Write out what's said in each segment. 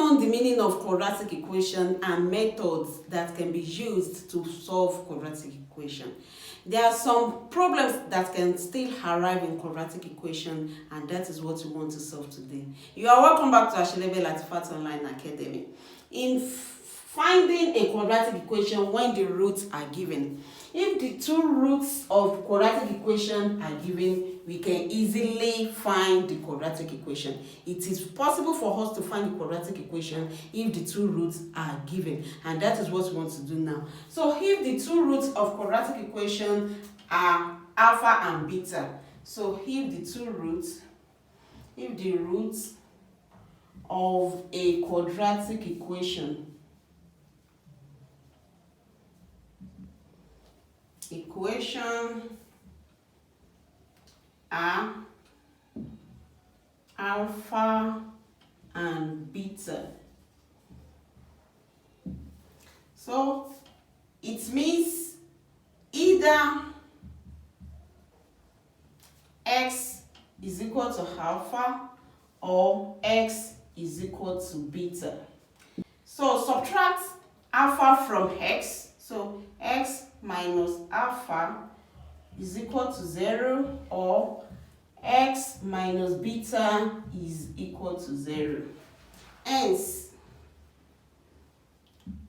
on the meaning of quadratic equation and methods that can be used to solve quadratic equation. There are some problems that can still arrive in quadratic equation, and that is what we want to solve today. You are welcome back to Ashilebe Latifat Online Academy. In finding a quadratic equation when the roots are given, if the two roots of quadratic equation are given, we can easily find the quadratic equation. It is possible for us to find the quadratic equation if the two roots are given, and that is what we want to do now. So if the two roots of quadratic equation are alpha and beta, so if the roots of a quadratic equation are alpha and beta, so it means either x is equal to alpha or x is equal to beta. So subtract alpha from x, so x minus alpha is equal to 0, or x minus beta is equal to 0. Hence,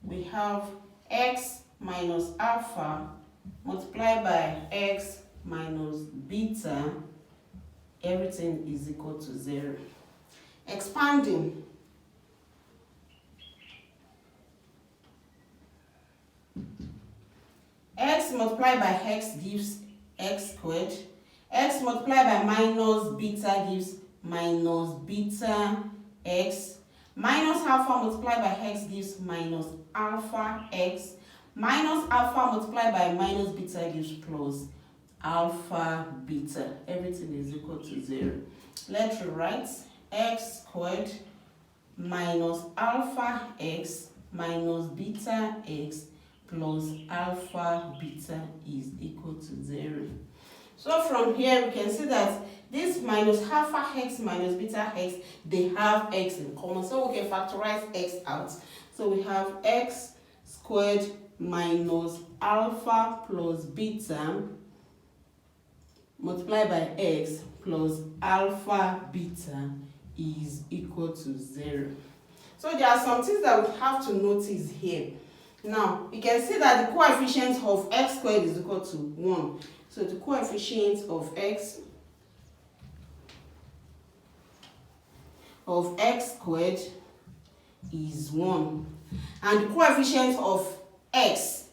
we have x minus alpha multiplied by x minus beta, everything is equal to 0. Expanding, x multiplied by x gives x squared, x multiplied by minus beta gives minus beta x, minus alpha multiplied by x gives minus alpha x, minus alpha multiplied by minus beta gives plus alpha beta, everything is equal to 0. Let's write x squared minus alpha x minus beta x plus alpha beta is equal to 0. So from here we can see that this minus alpha x minus beta x, they have x in common, so we can factorize x out. So we have x squared minus alpha plus beta multiplied by x plus alpha beta is equal to 0. So there are some things that we have to notice here. Now, you can see that the coefficient of x squared is equal to 1. So the coefficient of x squared is 1. And the coefficient of x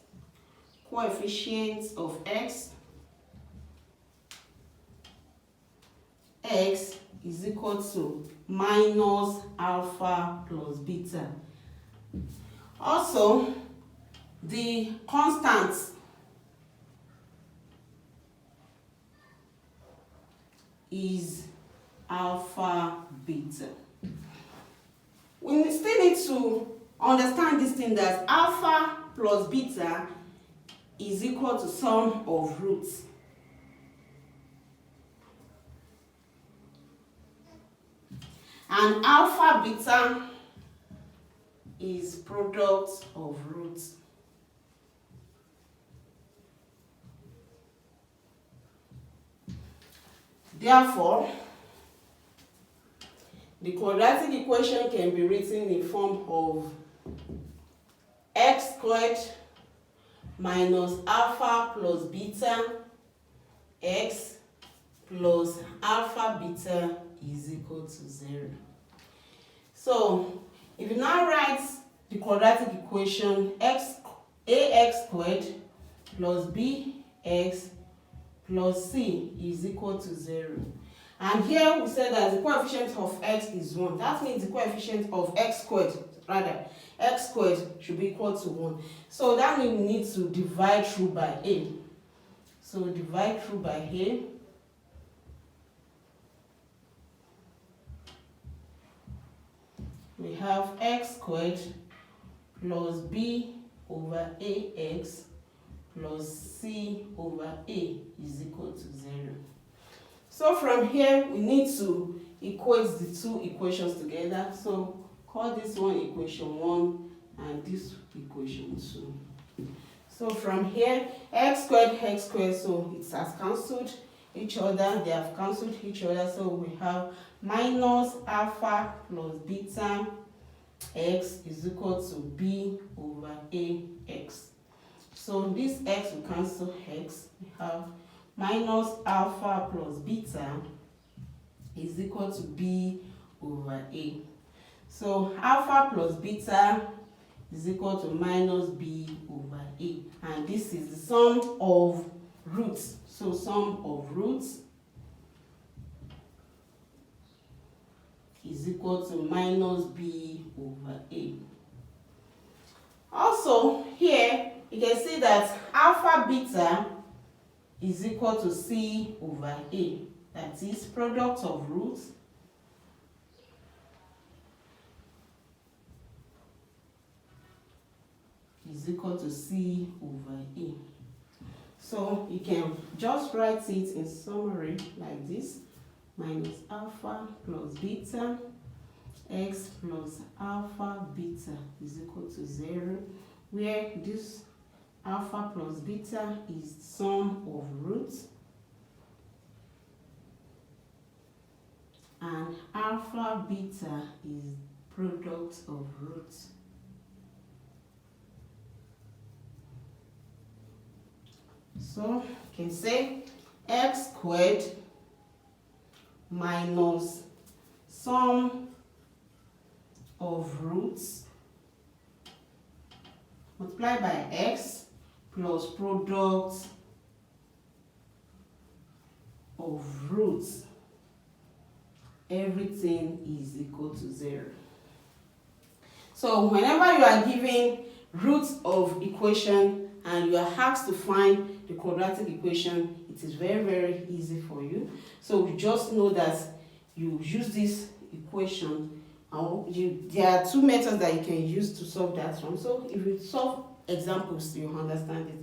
is equal to minus alpha plus beta. Also, the constant is alpha beta. We still need to understand this thing that alpha plus beta is equal to sum of roots. And alpha beta is product of roots. Therefore, the quadratic equation can be written in form of x squared minus alpha plus beta x plus alpha beta is equal to 0. So, if you now write the quadratic equation ax squared plus bx plus c is equal to 0. And here we said that the coefficient of x is 1. That means the coefficient of x squared should be equal to 1. So that means we need to divide through by a. So divide through by a. We have x squared plus b over ax plus c over a is equal to 0. So from here we need to equate the two equations together. So call this one equation 1 and this equation 2. So from here, x squared, so it has cancelled each other. They have cancelled each other. So we have minus alpha plus beta x is equal to b over ax. So this x will cancel x. We have minus alpha plus beta is equal to b over a. So alpha plus beta is equal to minus b over a, and this is the sum of roots. So sum of roots is equal to minus b over a. Also here you can see that alpha beta is equal to c over a, that is product of roots is equal to c over a. So you can just write it in summary like this: minus alpha plus beta x plus alpha beta is equal to 0, where this alpha plus beta is sum of roots and alpha beta is product of roots. So you can say x squared minus sum of roots multiplied by x plus product of roots, everything is equal to 0. So whenever you are given roots of equation and you are asked to find the quadratic equation, it is very, very easy for you. So you just know that you use this equation, there are two methods that you can use to solve that one. So if you solve examples, you understand it.